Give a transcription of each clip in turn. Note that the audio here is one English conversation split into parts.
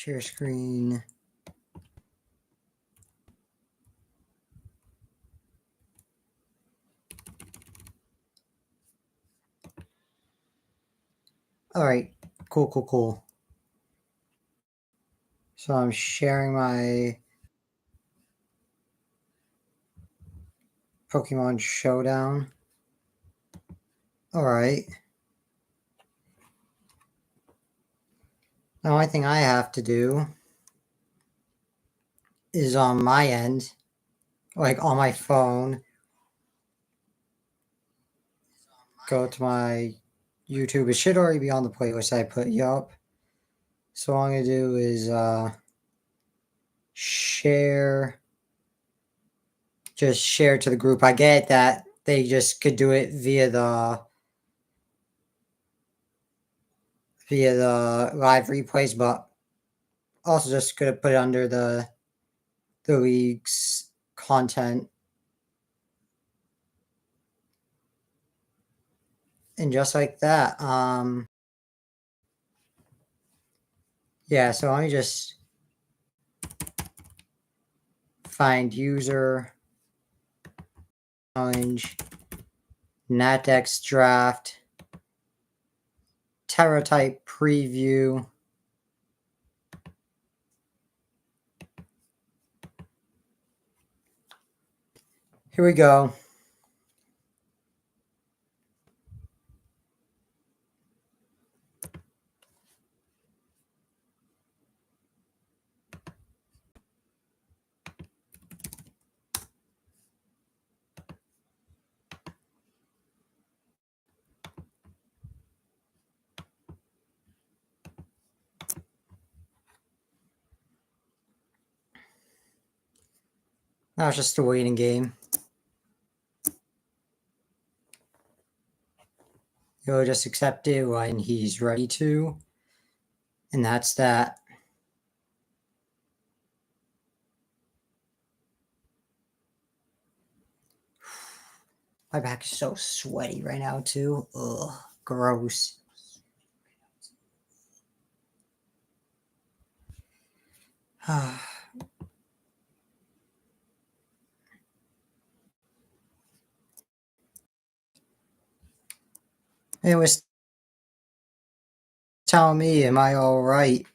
Share screen. All right, cool. So I'm sharing my Pokemon Showdown. All right. The only thing I have to do is on my end, like on my phone, go to my YouTube. It should already be on the playlist I put you up. So all I'm going to do is share, just share to the group. I get that they just could do it via the live replays, but also just going to put it under the league's content. And just like that, yeah, so let me just find user, challenge, Natex draft, Terratype preview. Here we go. Now it's just a waiting game. He'll just accept it when he's ready to. And that's that. My back is so sweaty right now, too. Ugh, gross. It was telling me, am I all right?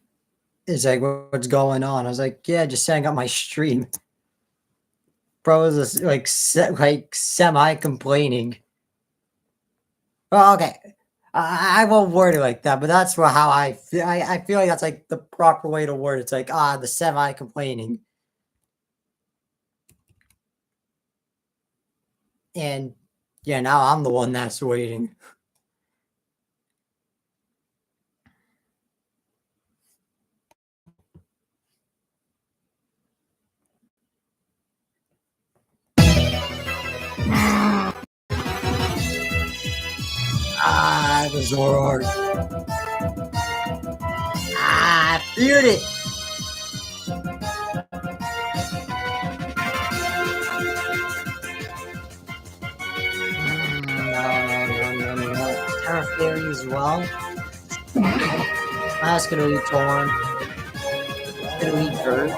It's like, what's going on? I was like, yeah, just setting up my stream. Bro was like semi-complaining. Well, okay. I won't word it like that, but that's how I feel. I feel like that's like the proper way to word it. It's like, the semi-complaining. And yeah, now I'm the one that's waiting. The Zoroark. I feared it. No. Terra Fairy as well. That's gonna be torn. Gonna be dirt.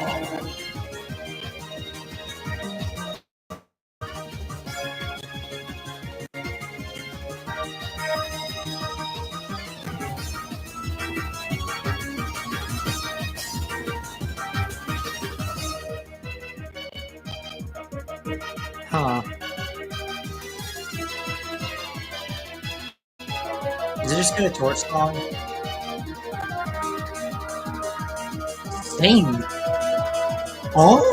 Huh. Is it just gonna torch song? Dang. Oh?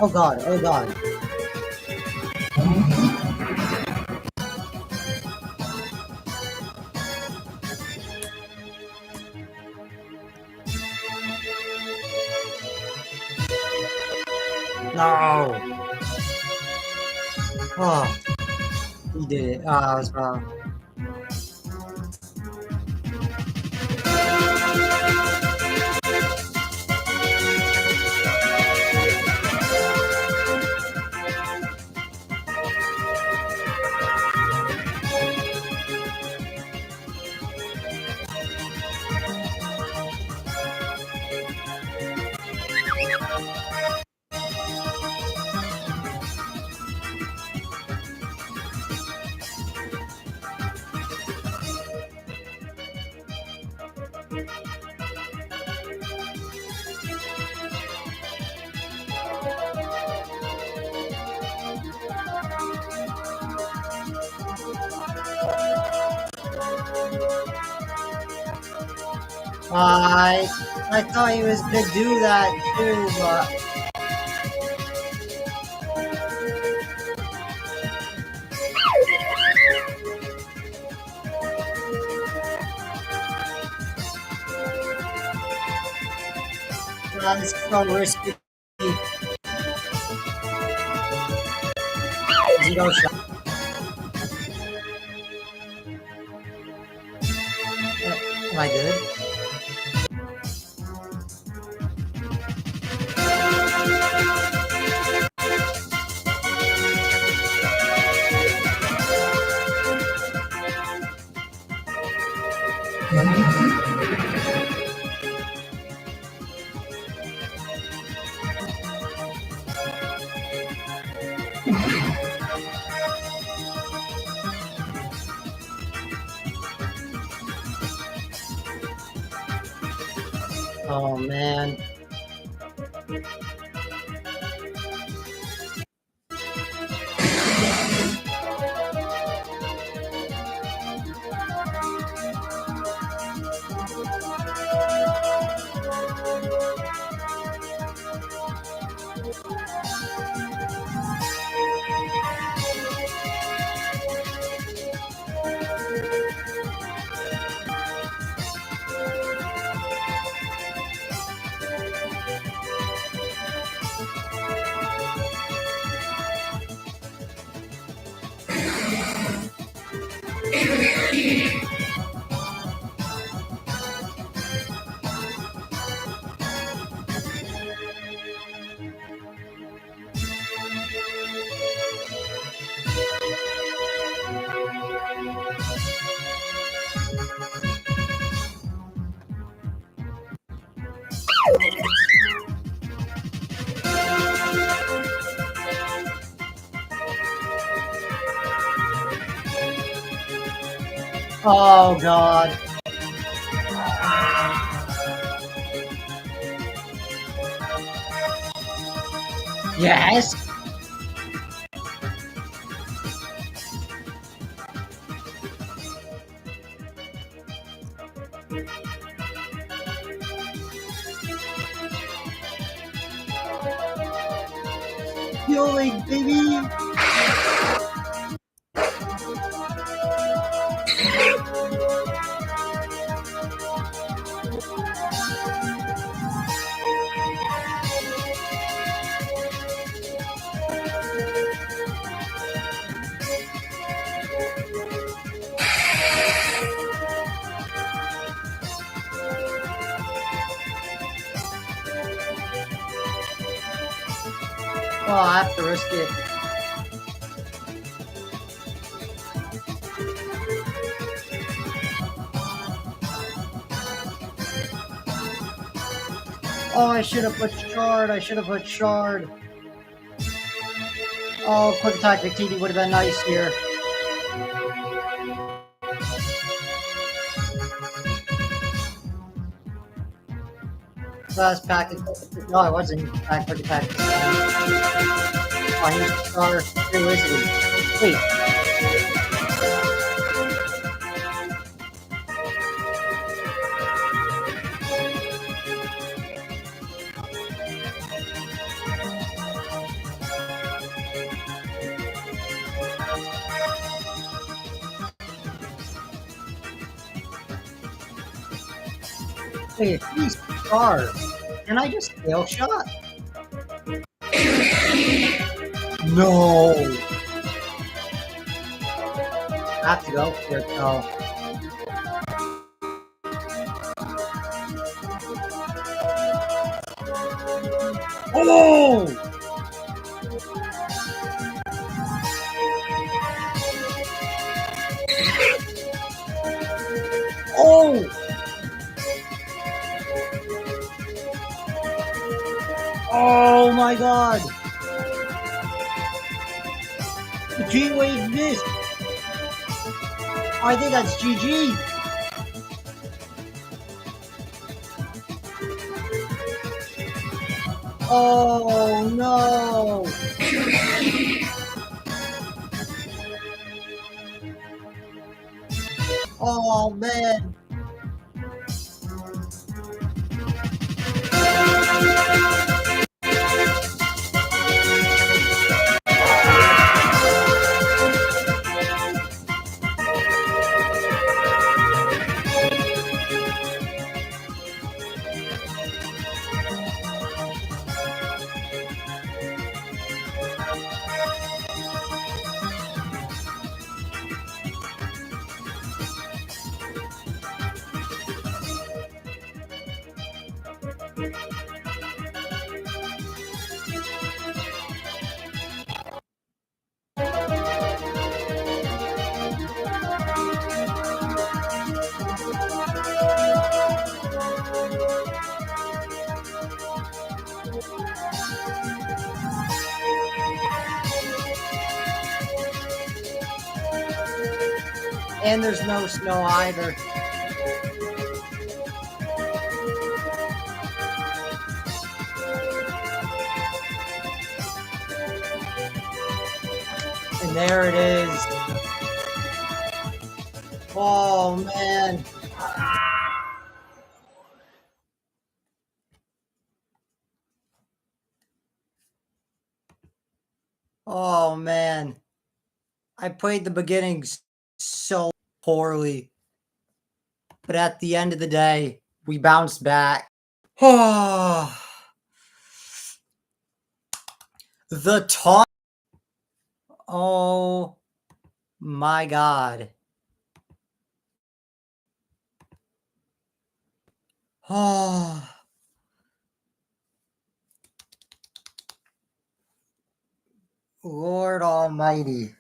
Oh god. No. Oh. He did it. Oh, that was wrong. I I thought he was gonna do that too, but it's so risky. Zero shot. Am I good? Oh man. Oh god. Yes. Healing, baby. Oh, I have to risk it. Oh, I should have put shard. I should have put shard. Oh, quick attack TD would have been nice here. Last pack. No, I wasn't. Back quick attack. Oh, he's star. Who is he? Wait. Wait, he's star. Can I just fail shot? No. I have to go for it though. Oh! Oh! Oh my god! The G-Wave missed! I think that's GG! Oh no! Oh man! And there's no snow either. And there it is. Oh, man. Oh, man. I played the beginnings so poorly. But at the end of the day, we bounced back. Oh, the taunt. Oh, my God. Oh, Lord Almighty.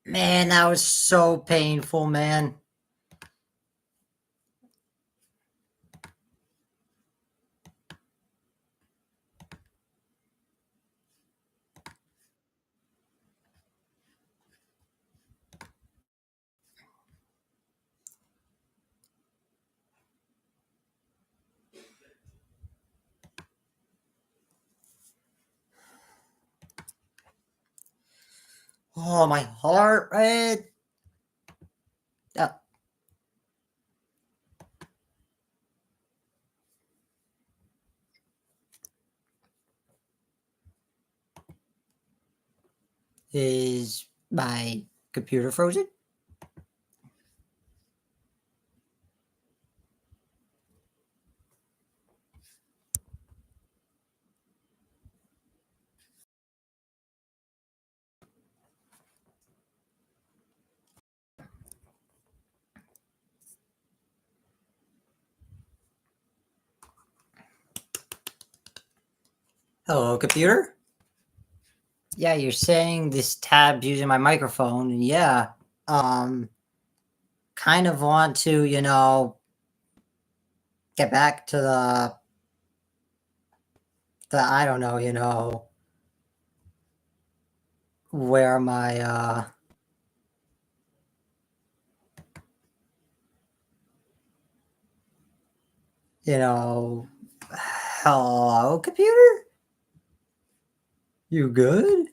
Man, that was so painful, man. Oh, my heart rate. Is my computer frozen? Hello, computer? Yeah, you're saying this tab's using my microphone, and yeah, kind of want to, get back to the I don't know, where my, hello, computer? You good?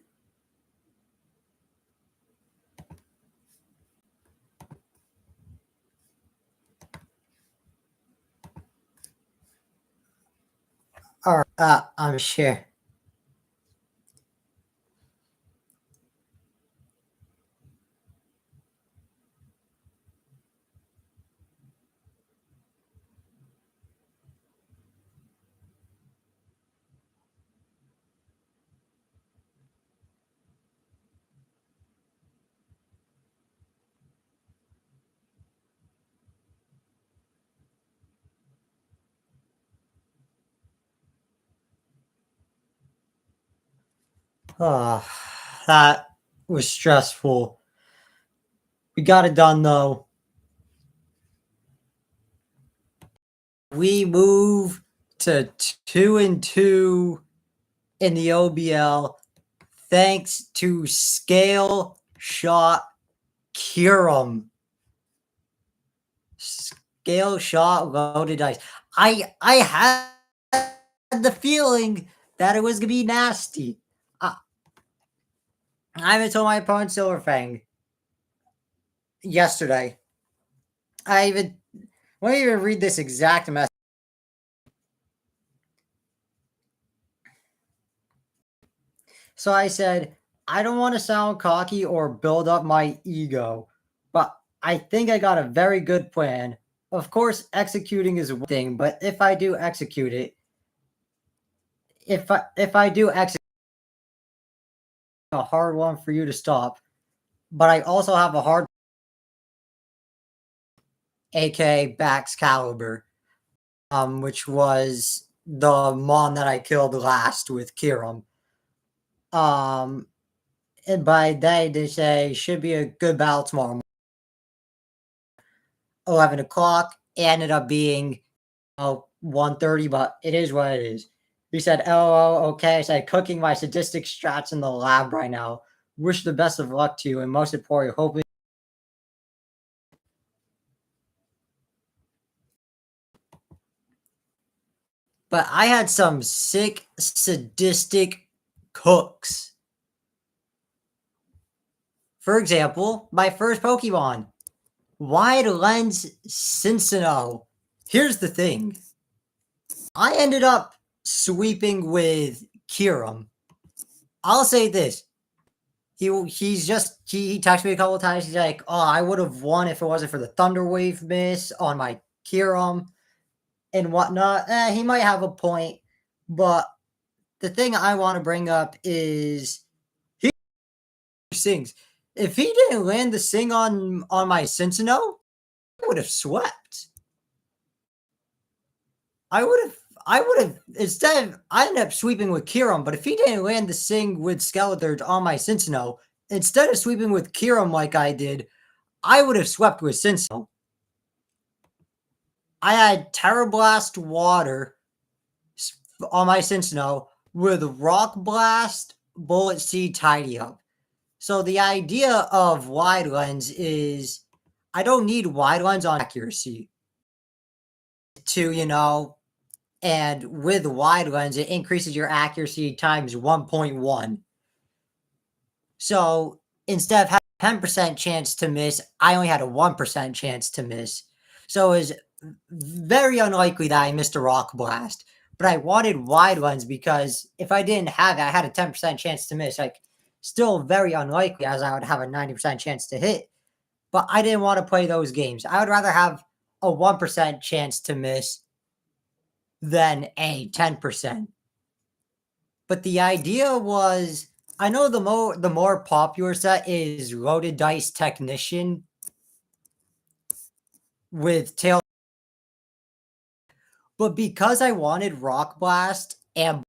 Or, I'm sure. Oh, that was stressful. We got it done, though. We move to 2-2 in the OBL thanks to Scale Shot Curum. Scale Shot Loaded Dice. I had the feeling that it was gonna be nasty. I even told my opponent Silverfang yesterday. Let me even read this exact message. So I said, I don't want to sound cocky or build up my ego, but I think I got a very good plan. Of course, executing is one thing, but if I do execute it, if I do execute a hard one for you to stop, but I also have a hard, aka Bax Caliber, which was the mon that I killed last with Kiram. And by they say should be a good battle tomorrow morning. 11 o'clock. It ended up being 1:30, but it is what it is. He said, "Oh, okay." I said, "Cooking my sadistic strats in the lab right now. Wish the best of luck to you, and most importantly, hoping." But I had some sick, sadistic cooks. For example, my first Pokemon, Wide Lens Cincinnati. Here's the thing. I ended up sweeping with Kiram. I'll say this. He texted me a couple of times. He's like, "Oh, I would have won if it wasn't for the Thunder Wave miss on my Kiram and whatnot." He might have a point, but the thing I want to bring up is he sings. If he didn't land the sing on my Cincinnati, I would have swept. I would have instead of I ended up sweeping with Kiram, but if he didn't land the sing with Skeletor on my Cincinnati, instead of sweeping with Kiram like I did, I would have swept with Cincinnati. I had Terra Blast Water on my Cincinnati with Rock Blast, Bullet Seed, Tidy Up. So the idea of Wide Lens is I don't need Wide Lens on accuracy to, and with Wide Lens, it increases your accuracy times 1.1. So instead of having a 10% chance to miss, I only had a 1% chance to miss. So it was very unlikely that I missed a Rock Blast. But I wanted Wide Lens because if I didn't have it, I had a 10% chance to miss. Like, still very unlikely as I would have a 90% chance to hit. But I didn't want to play those games. I would rather have a 1% chance to miss than a 10%. But the idea was, I know the more popular set is Loaded Dice Technician with Tail, but because I wanted Rock Blast and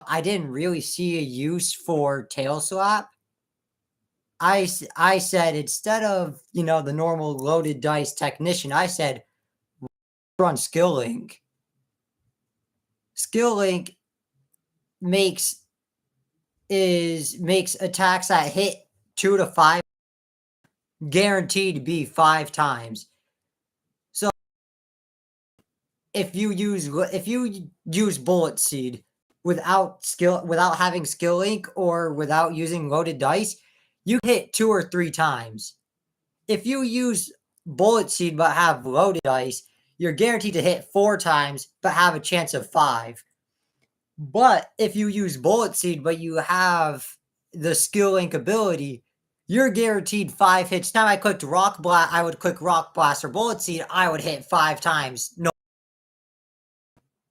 I didn't really see a use for Tail Slap, I said instead of the normal Loaded Dice Technician, I said run Skill Link. Skill Link makes attacks that hit 2 to 5 guaranteed to be 5 times. So if you use Bullet Seed without having Skill Link or without using Loaded Dice, you hit 2 or 3 times. If you use Bullet Seed but have Loaded Dice, you're guaranteed to hit 4 times but have a chance of 5. But if you use Bullet Seed but you have the Skill Link ability, you're guaranteed 5 hits. Time I clicked Rock Blast, I would click Rock Blast or Bullet Seed, I would hit 5 times. No.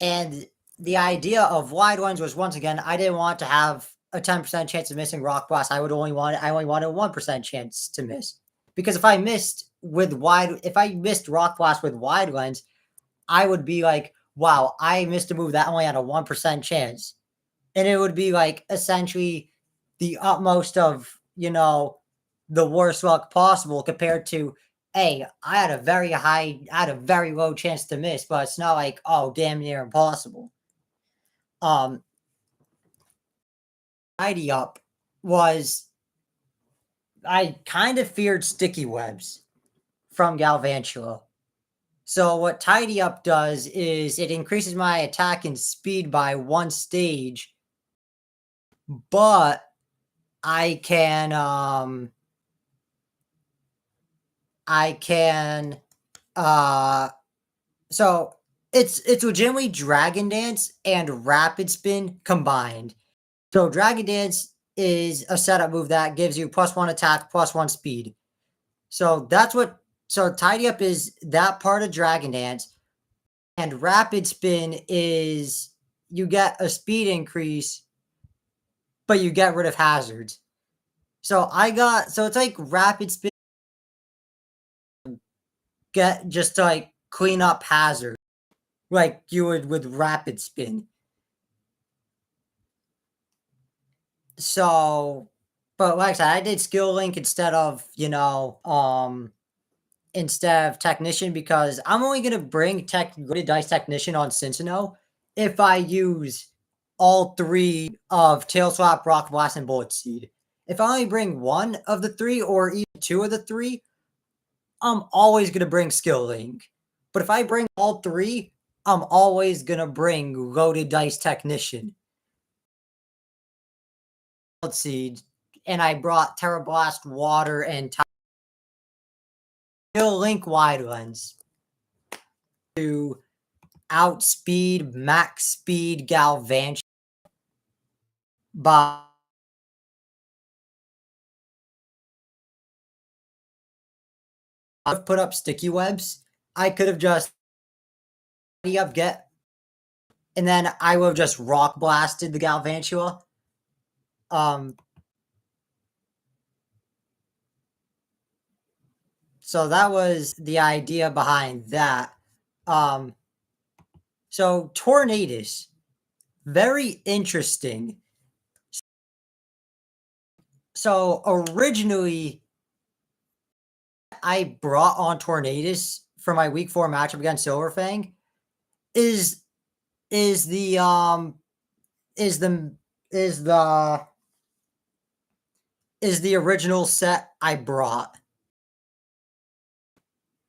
And the idea of Wide Lens was, once again, I didn't want to have a 10% chance of missing Rock Blast. I only wanted a 1% chance to miss. Because if I missed Rock Blast with Wide Lens, I would be like, wow, I missed a move that only had a 1% chance. And it would be like essentially the utmost of, the worst luck possible compared to, hey, I had a very low chance to miss, but it's not like, oh, damn near impossible. Tidy Up was, I kind of feared Sticky Webs from Galvantula. So what Tidy Up does is it increases my attack and speed by 1 stage, but I can so it's legitimately Dragon Dance and Rapid Spin combined. So Dragon Dance is a setup move that gives you +1 attack, +1 speed. So that's what. So Tidy Up is that part of Dragon Dance, and Rapid Spin is you get a speed increase, but you get rid of hazards. So it's like Rapid Spin get just to like clean up hazards like you would with Rapid Spin. So, but like I said, I did Skill Link instead of, instead of Technician because I'm only gonna bring Loaded Dice Technician on Cincinnati if I use all 3 of Tail Swap, Rock Blast, and Bullet Seed. If I only bring 1 of the 3 or even 2 of the 3, I'm always gonna bring Skill Link. But if I bring all 3, I'm always gonna bring Loaded Dice Technician. Bullet Seed, and I brought Terra Blast, Water, and Skill Link Wide Lens to outspeed, max speed Galvantula by put up sticky webs. I could have just get, and then I would have just rock blasted the Galvantula. So that was the idea behind that. So Tornadus, very interesting. So originally, I brought on Tornadus for my week 4 matchup against Silverfang is the original set I brought.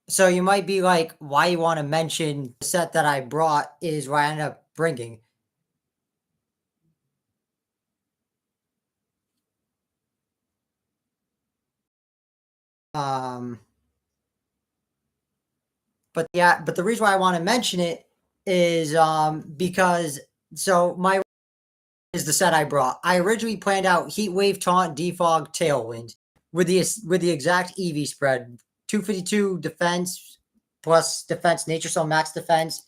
So you might be like, why you want to mention the set that I brought is what I ended up bringing. But the reason why I want to mention it is because my is the set I brought. I originally planned out Heat Wave, Taunt, Defog, Tailwind with the exact EV spread: 252 defense plus defense, Nature Cell max defense,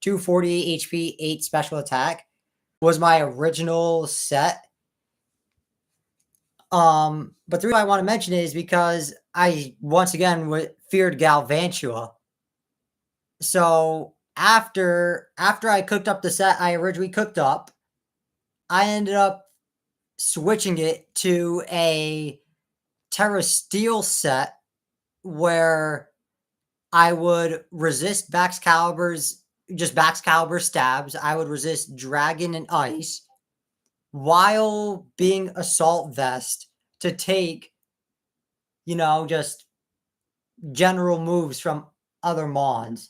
248 HP, 8 special attack was my original set. But the reason I want to mention it is because I once again feared Galvantula. So after I cooked up the set I originally cooked up, I ended up switching it to a Terra Steel set where I would resist Baxcalibur stabs. I would resist Dragon and Ice while being Assault Vest to take, just general moves from other Mons.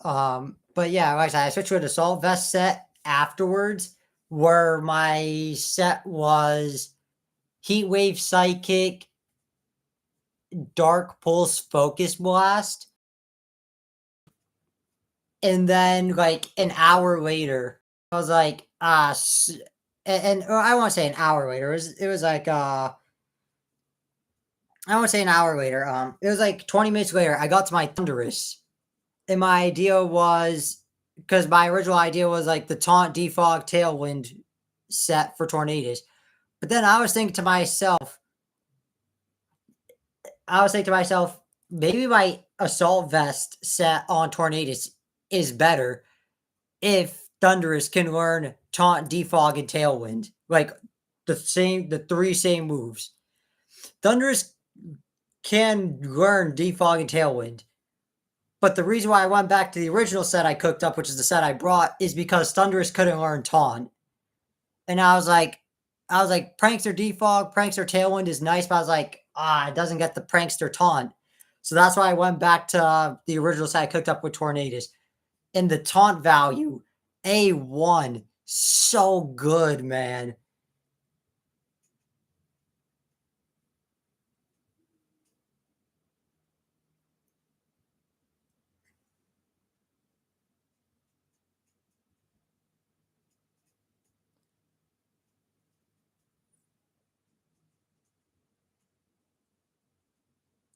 But yeah, like I said, I switched to an Assault Vest set afterwards, where my set was Heat Wave Psychic, Dark Pulse Focus Blast. And then, like, an hour later, I was like, and I won't say an hour later. It was like, I won't say an hour later. It was like 20 minutes later, I got to my Thunderous. And my idea was, because my original idea was like the Taunt, Defog, Tailwind set for Tornadus. But then I was thinking to myself, maybe my Assault Vest set on Tornadus is better if Thunderous can learn Taunt, Defog, and Tailwind. Like the 3 same moves. Thunderous can learn Defog and Tailwind. But the reason why I went back to the original set I cooked up, which is the set I brought, is because Thunderous couldn't learn Taunt. And I was like, Prankster Defog, Prankster Tailwind is nice, but I was like, it doesn't get the Prankster Taunt. So that's why I went back to the original set I cooked up with Tornadus. And the Taunt value, A1, so good, man.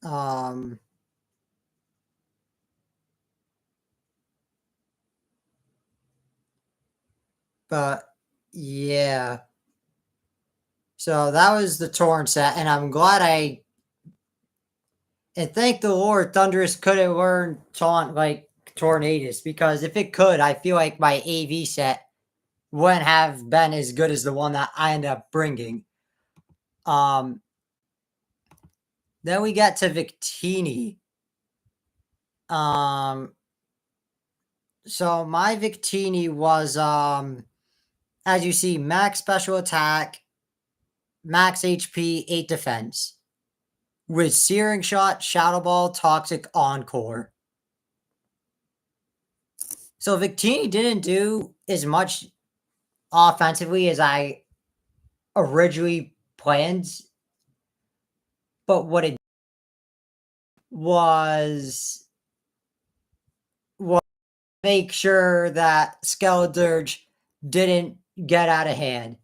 Um, but yeah. So that was the torn set, and I'm glad I and thank the Lord Thunderous couldn't learn taunt like Tornadus, because if it could, I feel like my AV set wouldn't have been as good as the one that I ended up bringing. Um, then we get to Victini. Um, so my Victini was as you see, max special attack, max HP, 8 defense, with Searing Shot, Shadow Ball, Toxic, Encore. So Victini didn't do as much offensively as I originally planned, but what it was make sure that Skeledirge didn't get out of hand.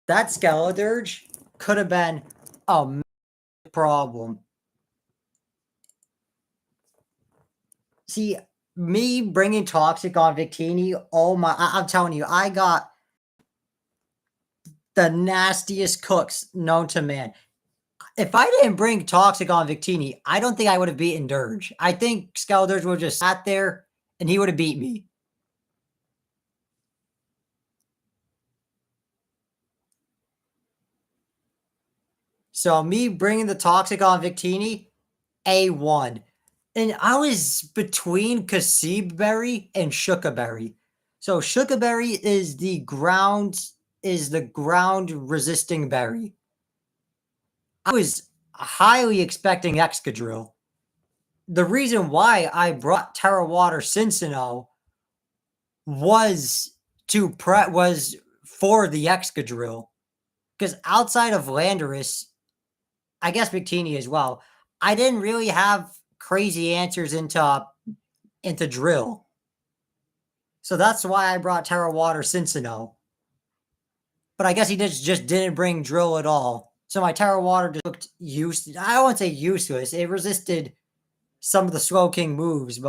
That Skeledirge could have been a problem. See, me bringing Toxic on Victini, oh my, I'm telling you, I got the nastiest cooks known to man. If I didn't bring Toxic on Victini, I don't think I would have beaten Dirge. I think Skeledirge would have just sat there and he would have beat me. So me bringing the Toxic on Victini, A1. And I was between Kasib Berry and Shookaberry. So Shookaberry is the ground resisting berry. I was highly expecting Excadrill. The reason why I brought Terra Water Cincinnati was was for the Excadrill. Because outside of Landorus, I guess Victini as well, I didn't really have crazy answers into Drill. So that's why I brought Terra Water Cincinnati. But I guess he just didn't bring Drill at all. So my Terra Water just looked useless. I don't want to say useless. It resisted some of the Slow King moves,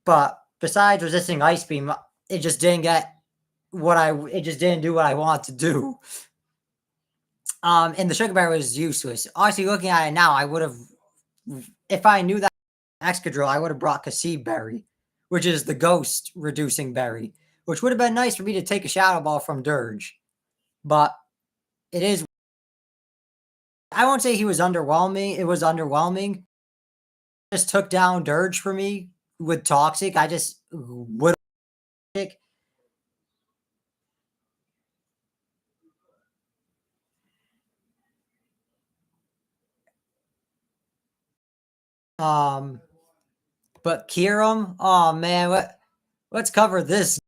but besides resisting Ice Beam, it just didn't it just didn't do what I wanted to do. And the Sugar Bear was useless. Honestly, looking at it now, I would have, if I knew that Excadrill, I would have brought Kasib Berry, which is the ghost reducing berry, which would have been nice for me to take a Shadow Ball from Dirge. But it is, I won't say he was underwhelming. It was underwhelming. Just took down Dirge for me with Toxic. I just would um but Kiram, oh man, let's cover this.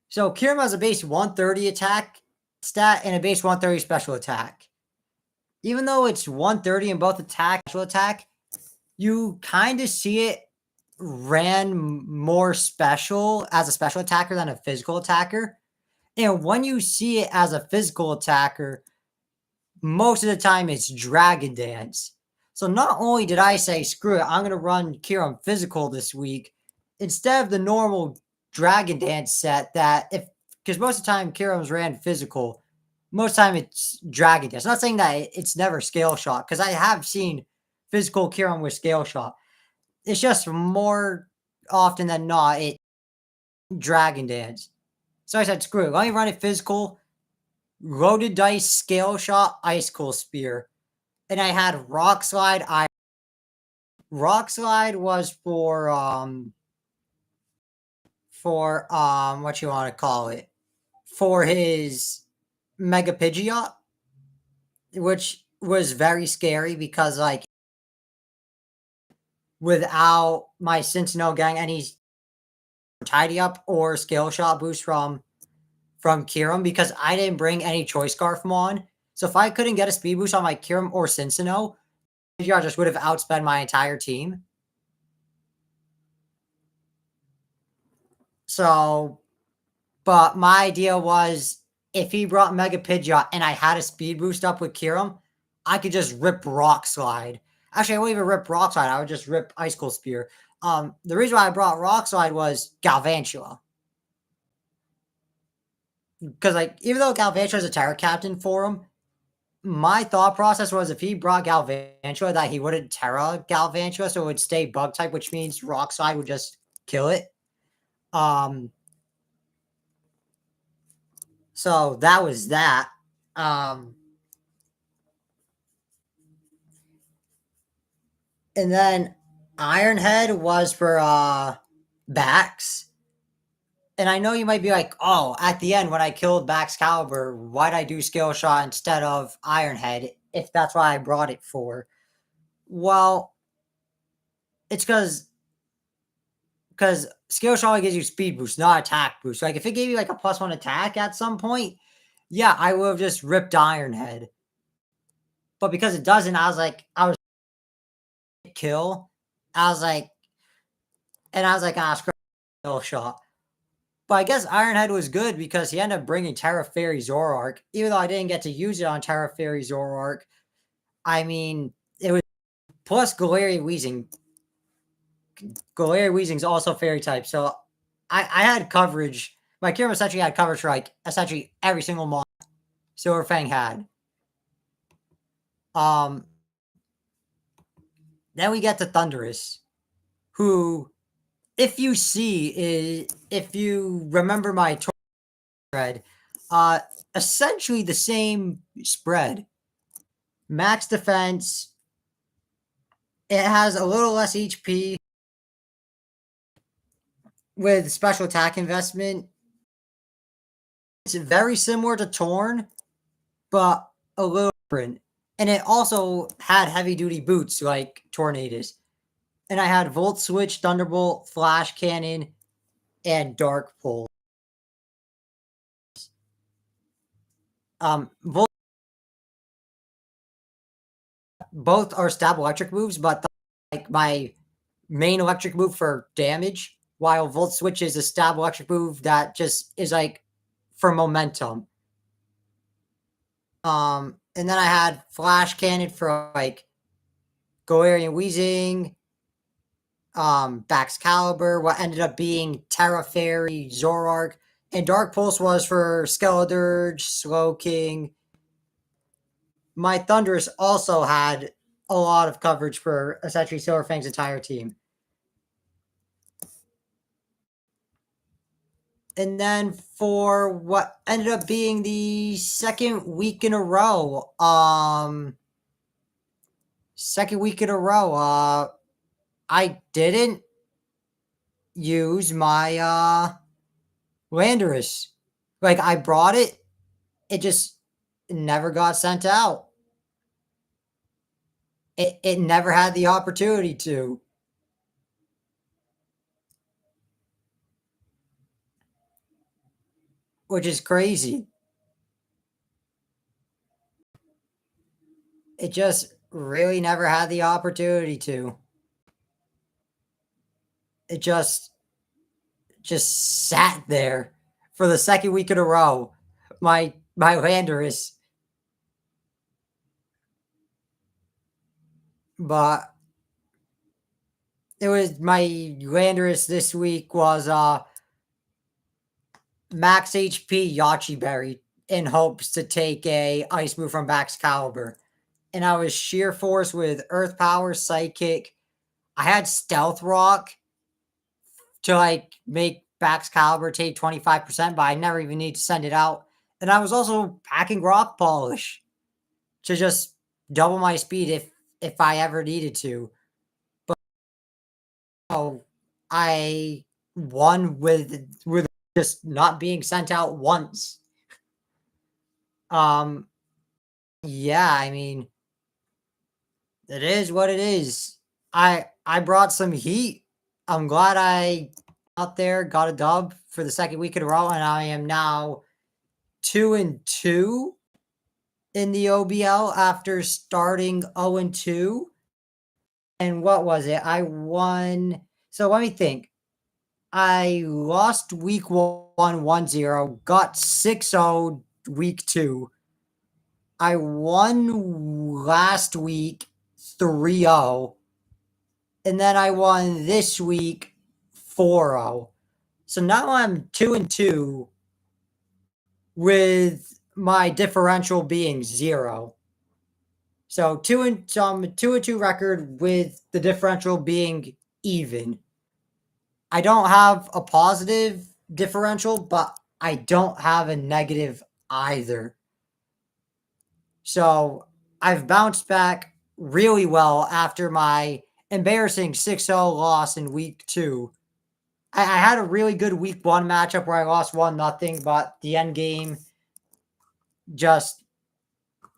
So Kiram has a base 130 attack stat and a base 130 special attack. Even though it's 130 in both attack and special attack, you kind of see it ran more special as a special attacker than a physical attacker. And when you see it as a physical attacker, most of the time it's Dragon Dance. So not only did I say, screw it, I'm going to run Kiram physical this week, instead of the normal Dragon Dance set that because most of the time Kiram's ran physical, most of the time it's Dragon Dance. I'm not saying that it's never Scale Shot, because I have seen physical Kiram with Scale Shot. It's just more often than not, it Dragon Dance. So I said, screw it, let me run it physical, Loaded Dice, Scale Shot, Ice Cool Spear. And I had Rock Slide. Rock Slide was for what you want to call it, for his Mega Pidgeot, which was very scary because like without my Cincinnati getting any Tidy Up or Scale Shot boost from Kiram, because I didn't bring any Choice Scarf on. So if I couldn't get a speed boost on my Kiram or Cincinnati, I just would have outspent my entire team. So But my idea was if he brought Mega Pidgeot and I had a speed boost up with Kyurem, I could just rip Rock Slide. Actually, I wouldn't even rip Rock Slide. I would just rip Ice Cold Spear. The reason why I brought Rock Slide was Galvantula. Because, like, even though Galvantula is a Terra Captain for him, my thought process was if he brought Galvantula, that he wouldn't Terra Galvantula, so it would stay Bug type, which means Rock Slide would just kill it. So that was that. And then Ironhead was for Bax. And I know you might be like, oh, at the end when I killed Bax Caliber, why'd I do Skill Shot instead of Ironhead if that's what I brought it for? Well, it's because Skill Shot only gives you speed boost, not attack boost. Like if it gave you like a +1 attack at some point, yeah, I would have just ripped Ironhead. But because it doesn't, I was kill. I was like, ah, screw Skill Shot. But I guess Ironhead was good because he ended up bringing Terra Fairy Zoroark. Even though I didn't get to use it on Terra Fairy Zoroark, I mean, it was plus Galarian Weezing. Galarian Weezing is also Fairy type, so I had coverage. My Kyurem essentially had coverage for like essentially every single mon Silverfang had. Then we get to Thundurus, who, if you remember my thread, essentially the same spread. Max defense. It has a little less HP with special attack investment. It's very similar to Torn, but a little different. And it also had heavy duty boots like Tornadus. And I had Volt Switch, Thunderbolt, Flash Cannon, and Dark Pulse. Volt, both are stab electric moves, but like my main electric move for damage, while Volt Switch is a stab electric move that just is like for momentum. And then I had Flash Cannon for like Galarian Weezing, Bax Caliber, what ended up being Terra Fairy, Zoroark, and Dark Pulse was for Skeledirge, Slowking. My Thundurus also had a lot of coverage for essentially Silverfang's entire team. And then for what ended up being the second week in a row, I didn't use my Landorus. Like I brought it, it just never got sent out. It never had the opportunity to. Which is crazy. It just really never had the opportunity to. It just sat there for the second week in a row. My Landorus. But it was my Landorus this week was max HP Yachi Berry in hopes to take a ice move from Bax Caliber. And I was Sheer Force with Earth Power, Psychic. I had Stealth Rock to like make Bax Caliber take 25%, but I never even need to send it out. And I was also packing Rock Polish to just double my speed if I ever needed to. But I won with just not being sent out once. Yeah, I mean, it is what it is. I brought some heat. I'm glad I out there got a dub for the second week in a row, and I am now 2-2 in the OBL after starting 0-2. And what was it? I won. So let me think. I lost week 1 won 1-0, got 6-0 week 2. I won last week 3-0, and then I won this week 4-0. So now I'm 2-2 with my differential being 0. So I'm a 2-2 record with the differential being even. I don't have a positive differential, but I don't have a negative either. So I've bounced back really well after my embarrassing 6-0 loss in week 2. I had a really good week 1 matchup where I lost 1-0, but the end game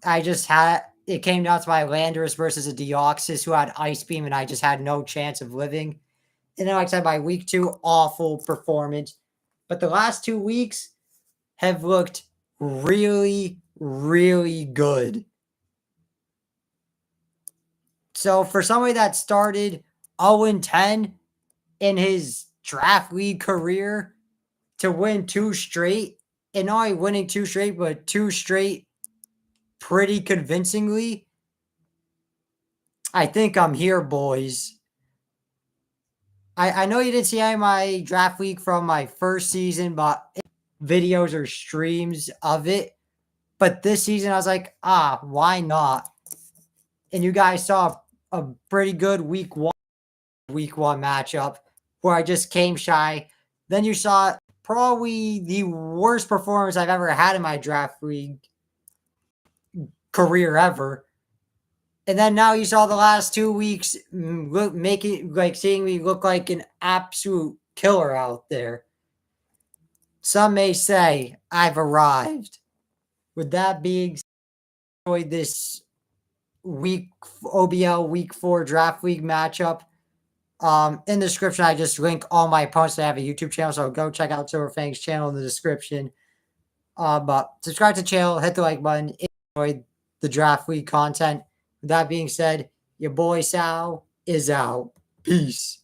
I just had it came down to my Landers versus a Deoxys who had Ice Beam, and I just had no chance of living. And then, like I said, my week 2, awful performance. But the last 2 weeks have looked really, really good. So for somebody that started 0-10 in his draft league career to win 2 straight, and not only winning 2 straight, but 2 straight pretty convincingly, I think I'm here, boys. I know you didn't see any of my draft league from my first season, but videos or streams of it. But this season, I was like, why not? And you guys saw a pretty good week 1 matchup where I just came shy. Then you saw probably the worst performance I've ever had in my draft league career ever. And then now you saw the last 2 weeks seeing me look like an absolute killer out there. Some may say I've arrived. With that being said, enjoyed this week OBL week 4 draft league matchup. In the description, I just link all my opponents that have a YouTube channel, so go check out Silverfang's channel in the description. But subscribe to the channel, hit the like button, enjoy the draft league content. With that being said, your boy Sal is out. Peace.